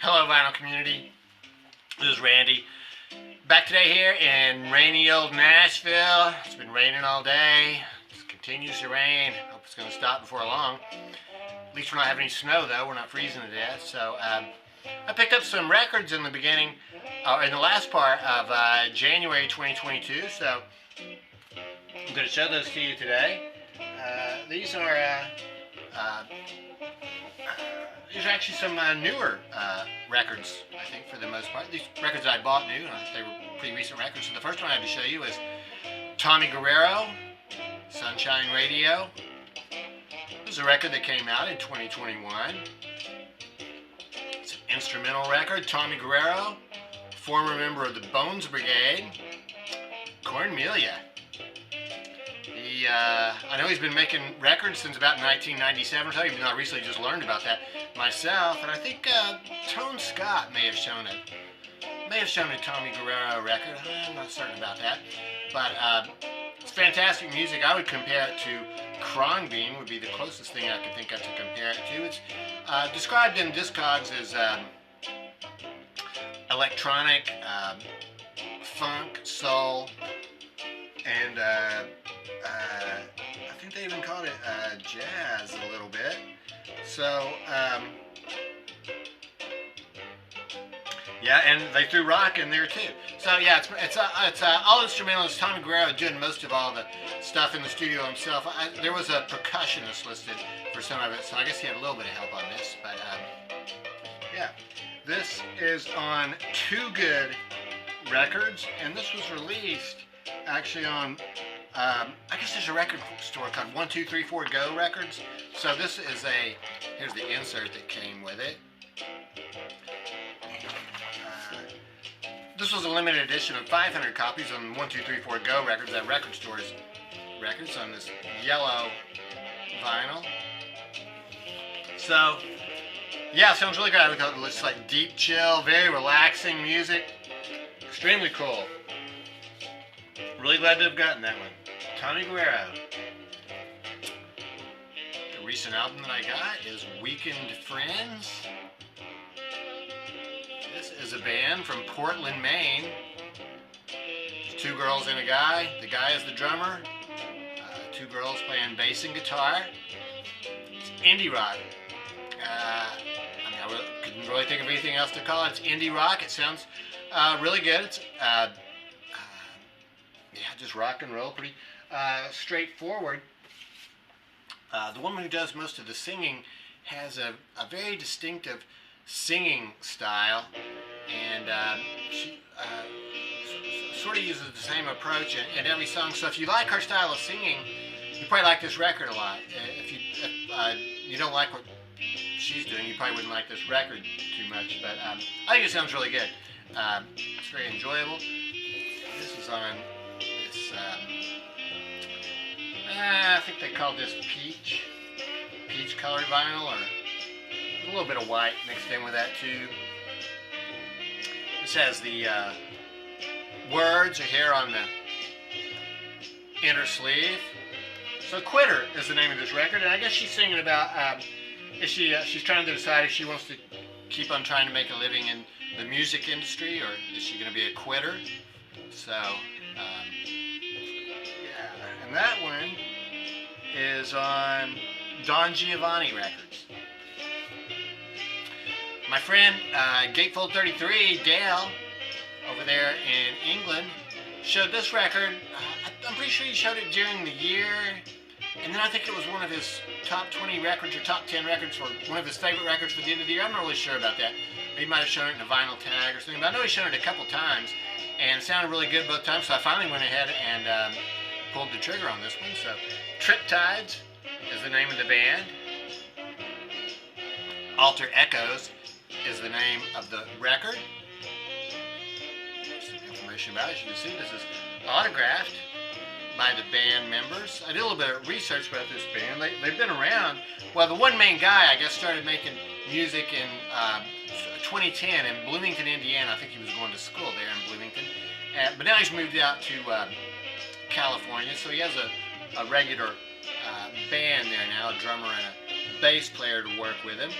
Hello, vinyl community. This is Randy. Back today here in rainy old Nashville. It's been raining all day. It continues to rain. Hope it's going to stop before long. At least we're not having any snow, though. We're not freezing to death. So I picked up some records in the beginning, in the last part of January 2022. So I'm going to show those to you today. These are actually some newer records, I think, for the most part. These records I bought new, they were pretty recent records. So the first one I had to show you is Tommy Guerrero, Sunshine Radio. This is a record that came out in 2021. It's an instrumental record. Tommy Guerrero, former member of the Bones Brigade, Cornmelia. I know he's been making records since about 1997 or so, even though I recently just learned about that myself. And I think Tone Scott may have shown a Tommy Guerrero record. I'm not certain about that. But it's fantastic music. I would compare it to Krongbeam, would be the closest thing I could think of to compare it to. It's described in Discogs as electronic, funk, soul, and I think they even called it jazz a little bit. So yeah, and they threw rock in there too. So yeah, it's all instrumental. It's Tommy Guerrero doing most of all the stuff in the studio himself. There was a percussionist listed for some of it, so I guess he had a little bit of help on this. But yeah, this is on Too Good Records, and this was released actually on I guess there's a record store called 1234 Go Records. So this is here's the insert that came with it. This was a limited edition of 500 copies on 1234 Go Records, that record store's records, on this yellow vinyl. So yeah, sounds really good. I thought it looks like deep chill, very relaxing music. Extremely cool. Really glad to have gotten that one. Tommy Guerrero. The recent album that I got is Weakened Friends. This is a band from Portland, Maine. There's two girls and a guy. The guy is the drummer. Two girls playing bass and guitar. It's indie rock. I couldn't really think of anything else to call it. It's indie rock. It sounds really good. It's yeah, just rock and roll, pretty straightforward. The woman who does most of the singing has a very distinctive singing style, and she sort of uses the same approach in every song. So if you like her style of singing, you probably like this record a lot. If you don't like what she's doing, you probably wouldn't like this record too much, but I think it sounds really good. It's very enjoyable. This is on this, I think they called this peach colored vinyl, or a little bit of white mixed in with that too. This has the words are here on the inner sleeve. So Quitter is the name of this record, and I guess she's singing about she's trying to decide if she wants to keep on trying to make a living in the music industry, or is she going to be a quitter? So yeah, and that one is on Don Giovanni Records. My friend Gatefold 33, Dale, over there in England, showed this record. I'm pretty sure he showed it during the year, and then I think it was one of his top 20 records or top 10 records, or one of his favorite records for the end of the year. I'm not really sure about that. He might have shown it in a vinyl tag or something, but I know he's shown it a couple times, and it sounded really good both times, so I finally went ahead and pulled the trigger on this one. So Triptides is the name of the band. Alter Echoes is the name of the record. There's some information about it. As you can see, this is autographed by the band members. I did a little bit of research about this band. They've been around. Well, the one main guy, I guess, started making music in 2010 in Bloomington, Indiana. I think he was going to school there in Bloomington. But now he's moved out to California, so he has a regular band there now, a drummer and a bass player to work with him.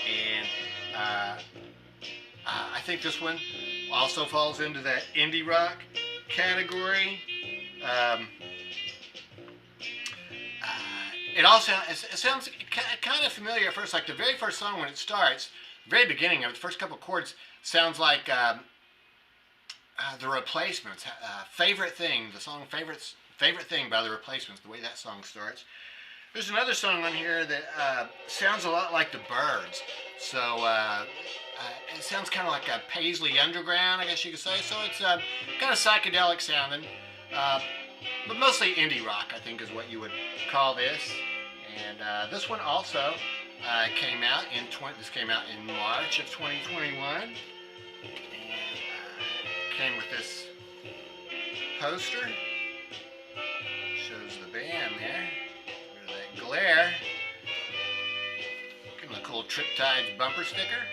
And I think this one also falls into that indie rock category. It sounds kind of familiar at first, like the very first song when it starts, the very beginning of it, the first couple chords sounds like The Replacements. Favorite Thing, the song Favorite Thing by The Replacements, the way that song starts. There's another song on here that sounds a lot like the Byrds. So it sounds kind of like a Paisley Underground, I guess you could say. So it's kind of psychedelic sounding, but mostly indie rock, I think is what you would call this. And this one also came out in March of 2021, and came with this poster. Shows the band there. That glare. Give them a cool Triptides bumper sticker.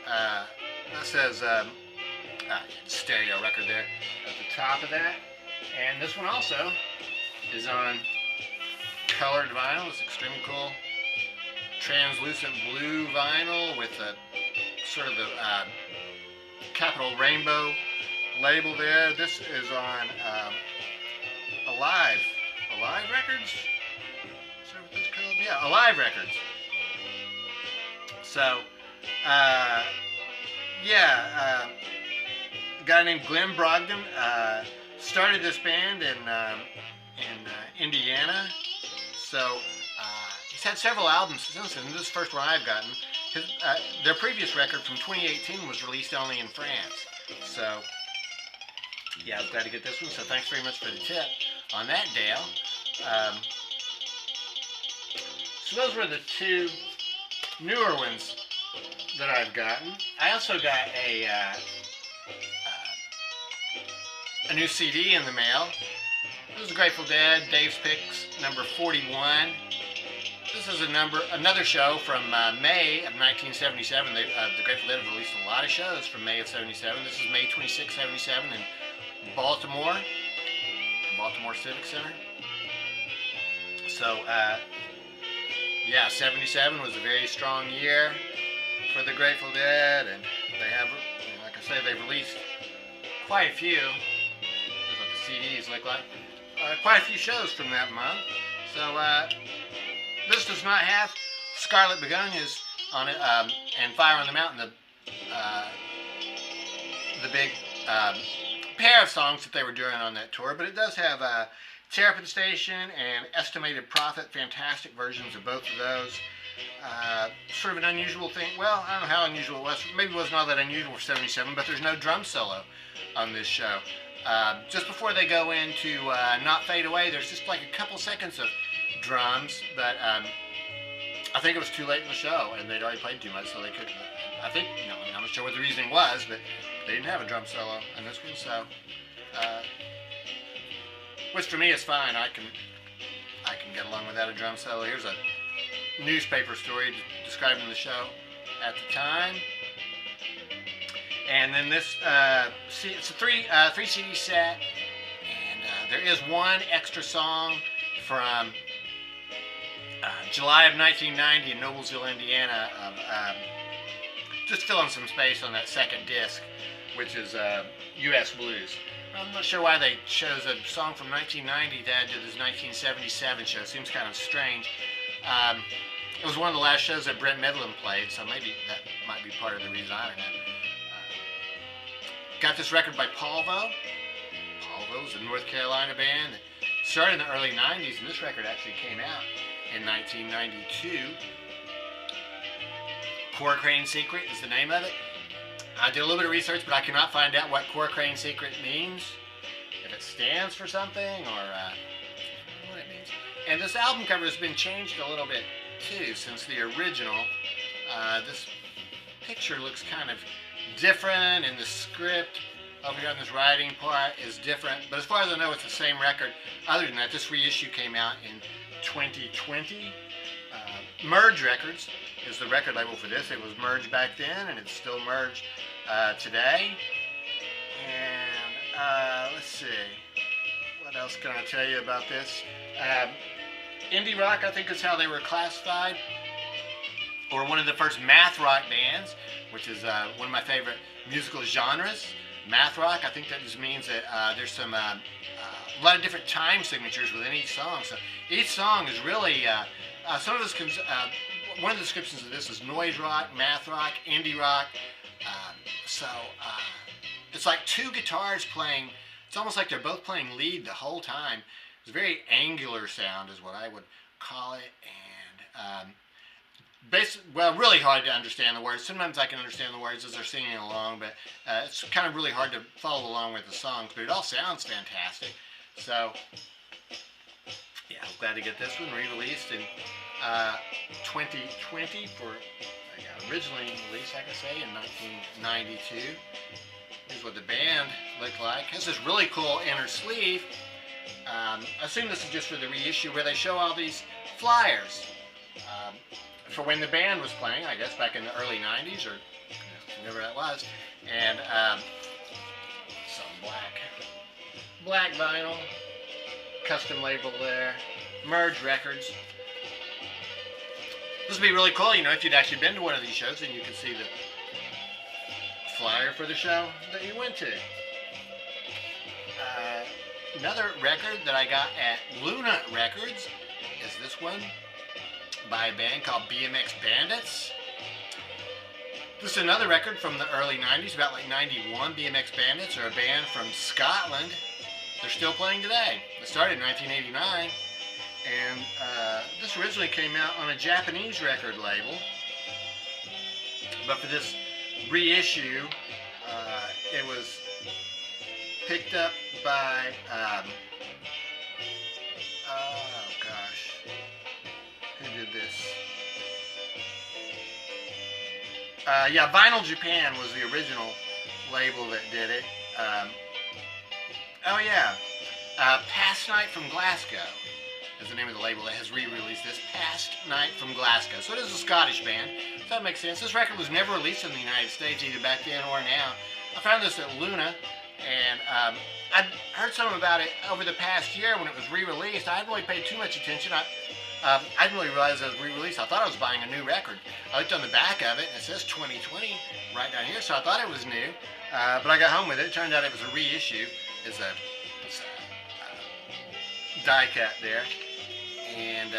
That says stereo record there at the top of that. And this one also is on colored vinyl. It's extremely cool. Translucent blue vinyl with a sort of the capital rainbow label there. This is on Alive Records? Is that what this is called? Yeah, Alive Records. So, a guy named Glenn Brogdon started this band in Indiana. So, he's had several albums since then. This is the first one I've gotten. Their previous record from 2018 was released only in France. So, yeah, I was glad to get this one. So thanks very much for the tip on that, Dale. So those were the two newer ones that I've gotten. I also got a new CD in the mail. This is Grateful Dead, Dave's Picks, number 41. This is another show from May of 1977. The Grateful Dead have released a lot of shows from May of 77. This is May 26, 77 in Baltimore Civic Center. So, 77 was a very strong year for the Grateful Dead, and they have, like I say, they've released quite a few. That's what the CDs look like. Quite a few shows from that month. So, this does not have Scarlet Begonias on it, and Fire on the Mountain, the big pair of songs that they were doing on that tour, but it does have Tear Up at the Station and Estimated Profit, fantastic versions of both of those. Sort of an unusual thing. Well, I don't know how unusual it was. Maybe it wasn't all that unusual for 77, but there's no drum solo on this show. Just before they go into Not Fade Away, there's just like a couple seconds of drums, but I think it was too late in the show, and they'd already played too much, so they couldn't. I think, I'm not sure what the reasoning was, but they didn't have a drum solo on this one, so which for me is fine. I can get along without a drum solo. Here's a newspaper story describing the show at the time, and then this it's a three CD set, and there is one extra song from July of 1990 in Noblesville, Indiana, just filling some space on that second disc, which is U.S. Blues. I'm not sure why they chose a song from 1990 to add to this 1977 show. Seems kind of strange. It was one of the last shows that Brent Midland played, so maybe that might be part of the reason. I don't know. Got this record by Paulvo. Paulvo is a North Carolina band that started in the early 90s, and this record actually came out in 1992. Core Crane Secret is the name of it. I did a little bit of research, but I cannot find out what Core Crane Secret means, if it stands for something, or what it means. And this album cover has been changed a little bit too since the original. This picture looks kind of different, and the script over here on this writing part is different, but as far as I know, it's the same record. Other than that, this reissue came out in 2020. Merge Records is the record label for this. It was Merge back then, and it's still Merge today. And let's see, what else can I tell you about this? Indie rock, I think, is how they were classified. or one of the first math rock bands, which is one of my favorite musical genres. Math rock, I think that just means that there's some a lot of different time signatures within each song. So each song is really some of this. One of the descriptions of this is noise rock, math rock, indie rock. It's like two guitars playing. It's almost like they're both playing lead the whole time. It's a very angular sound, is what I would call it, and really hard to understand the words. Sometimes I can understand the words as they're singing along, but it's kind of really hard to follow along with the songs. But it all sounds fantastic. So, yeah, I was glad to get this one re-released in 2020 for originally released, like I say, in 1992. Here's what the band looked like. It has this really cool inner sleeve. I assume this is just for the reissue where they show all these flyers for when the band was playing, I guess back in the early 90s or whenever that was. And some black vinyl, custom label there, Merge Records. This would be really cool, if you'd actually been to one of these shows, and you could see the flyer for the show that you went to. Another record that I got at Luna Records is this one by a band called Bmx Bandits. This is another record from the early 90s, about like 91. Bmx Bandits are a band from Scotland. They're still playing today. They started in 1989. And this originally came out on a Japanese record label, but for this reissue, it was picked up by, who did this? Vinyl Japan was the original label that did it. Past Night from Glasgow is the name of the label that has re-released this, Past Night from Glasgow. So it is a Scottish band, so that makes sense. This record was never released in the United States, either back then or now. I found this at Luna, and I'd heard something about it over the past year when it was re-released. I hadn't really paid too much attention. I didn't really realize it was re-released. I thought I was buying a new record. I looked on the back of it, and it says 2020 right down here, so I thought it was new. But I got home with it. It turned out it was a reissue. It's a die cut there. And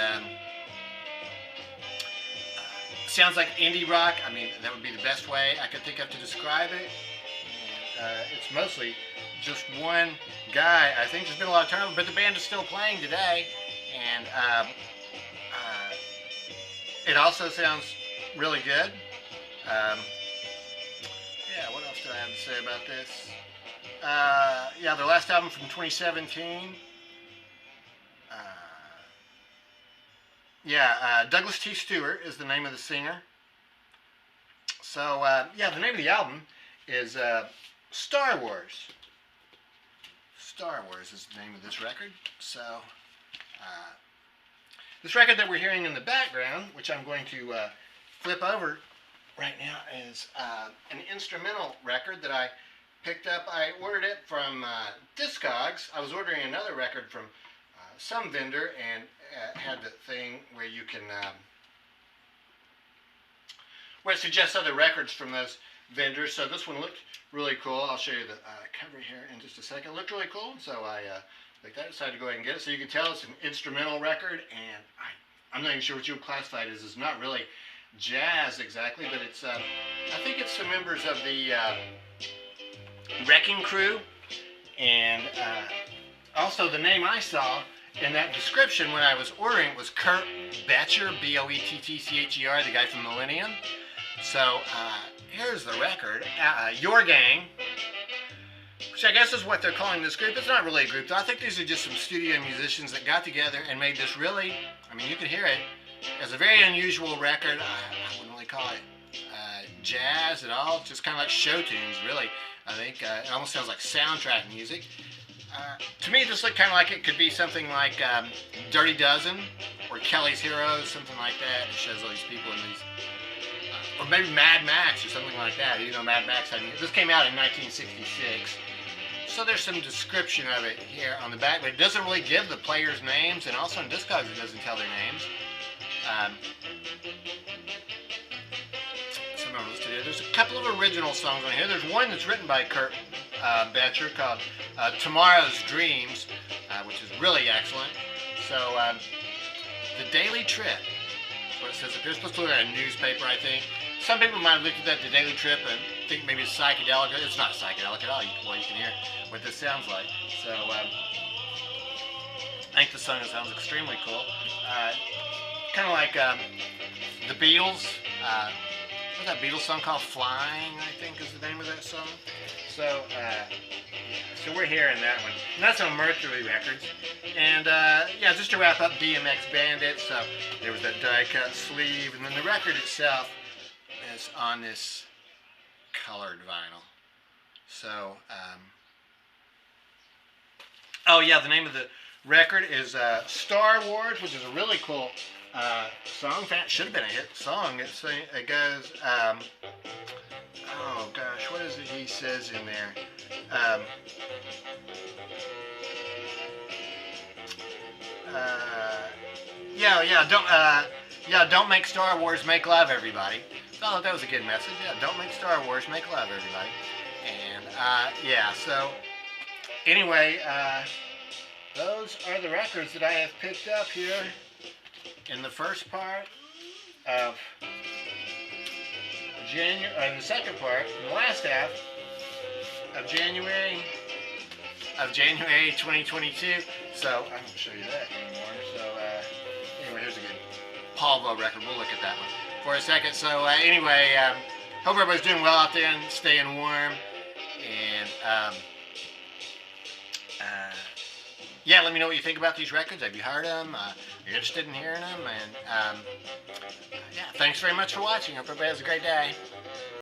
sounds like indie rock. I mean, that would be the best way I could think of to describe it. And, it's mostly just one guy. I think there's been a lot of turnover, but the band is still playing today. And it also sounds really good. What else do I have to say about this? Their last album from 2017. Douglas T. Stewart is the name of the singer. So, the name of the album is Star Wars. Star Wars is the name of this record. So, this record that we're hearing in the background, which I'm going to flip over right now, is an instrumental record that I picked up. I ordered it from Discogs. I was ordering another record from some vendor, and had the thing where you can where it suggests other records from those vendors. So this one looked really cool. I'll show you the cover here in just a second. It looked really cool, so I decided to go ahead and get it. So you can tell it's an instrumental record, and I'm not even sure what you would classify it as. It's not really jazz exactly, but it's I think it's some members of the Wrecking Crew, and also the name I saw in that description when I was ordering was Kurt Betcher, Boettcher, the guy from Millennium. So here's the record, Your Gang, which I guess is what they're calling this group. It's not really a group, though. I think these are just some studio musicians that got together and made this really, you can hear it. It's a very unusual record. I wouldn't really call it jazz at all. It's just kind of like show tunes, really. I think it almost sounds like soundtrack music. To me, this looked kind of like it could be something like Dirty Dozen or Kelly's Heroes, something like that. It shows all these people in these, or maybe Mad Max or something like that. Mad Max this came out in 1966. So there's some description of it here on the back, but it doesn't really give the players' names, and also in Discogs it doesn't tell their names. There's a couple of original songs on here. There's one that's written by Kurt Betcher called Tomorrow's Dreams, which is really excellent. So, The Daily Trip, that's what it says up here. It's supposed to look like a newspaper, I think. Some people might have looked at that, The Daily Trip, and think maybe it's psychedelic. It's not psychedelic at all. Well, you can hear what this sounds like. So, I think the song sounds extremely cool. Kind of like the Beatles. What's that Beatles song called? Flying, I think is the name of that song. So, so we're hearing that one. And that's on Mercury Records. And, yeah, just to wrap up Bmx Bandits, so there was that die-cut sleeve, and then the record itself is on this colored vinyl. So, oh yeah, the name of the record is Star Wars, which is a really cool song. In fact, it should have been a hit song. It goes, oh gosh, what is it he says in there? Don't make Star Wars, make love, everybody. So I thought that was a good message. Yeah, don't make Star Wars, make love, everybody. And yeah, so anyway, those are the records that I have picked up here in the first part of January, or in the second part, in the last half of January 2022. So I won't show you that anymore. So anyway, here's a good Paulvo record. We'll look at that one for a second. So anyway, hope everybody's doing well out there and staying warm. And yeah, let me know what you think about these records. Have you heard them? Are you interested in hearing them? And yeah, thanks very much for watching. Hope everybody has a great day.